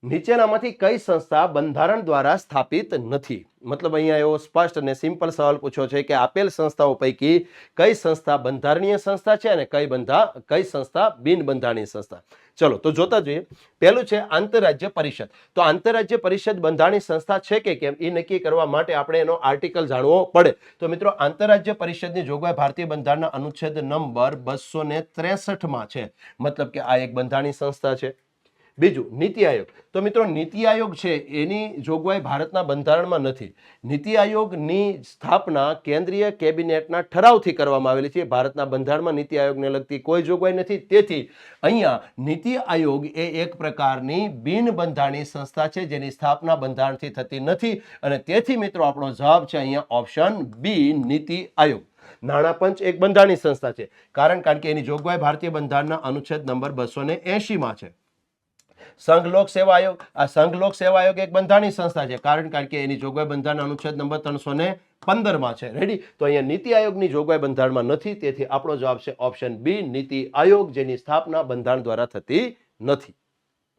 નીચેનામાંથી કઈ સંસ્થા બંધારણ દ્વારા સ્થાપિત નથી? મતલબ અહીંયા એવો સ્પષ્ટ અને સિમ્પલ સવાલ પૂછ્યો છે કે આપેલ સંસ્થાઓ પૈકી કઈ સંસ્થા બંધારણીય સંસ્થા છે અને કઈ સંસ્થા બિન બંધારણીય સંસ્થા? ચલો તો જોતા જોઈએ. પહેલું છે આંતરરાજ્ય પરિષદ. તો આંતરરાજ્ય પરિષદ બંધારણીય સંસ્થા છે કે કેમ એ નક્કી કરવા માટે આપણે એનો આર્ટિકલ જાણવો પડે. તો મિત્રો આંતરરાજ્ય પરિષદની જોગવાઈ ભારતીય બંધારણના અનુચ્છેદ નંબર 263 છે. મતલબ કે આ એક બંધારણીય સંસ્થા છે. બીજું નીતિ આયોગ. તો મિત્રો નીતિ આયોગ છે એની જોગવાઈ ભારતના બંધારણમાં નથી. નીતિ આયોગની સ્થાપના કેન્દ્રીય કેબિનેટના ઠરાવથી કરવામાં આવેલી છે. ભારતના બંધારણમાં નીતિ આયોગને લગતી કોઈ જોગવાઈ નથી. તેથી અહીંયા નીતિ આયોગ એ એક પ્રકારની બિન બંધારણીય સંસ્થા છે જેની સ્થાપના બંધારણથી થતી નથી અને તેથી મિત્રો આપણો જવાબ છે અહીંયા ઓપ્શન બી નીતિ આયોગ. નાણાં પંચ એક બંધારણીય સંસ્થા છે કારણ કે એની જોગવાઈ ભારતીય બંધારણના અનુચ્છેદ નંબર 280 છે. સંઘ લોક સેવા આયોગ. આ સંઘ લોક સેવા આયોગ એક બંધારણીય સંસ્થા છે કારણ કે એની જોગવાઈ બંધારણના અનુચ્છેદ નંબર 315 છે. રેડી? તો અહીંયા નીતિ આયોગની જોગવાઈ બંધારણમાં નથી. તેથી આપણો જવાબ છે ઓપ્શન બી નીતિ આયોગ જેની સ્થાપના બંધારણ દ્વારા થતી નથી.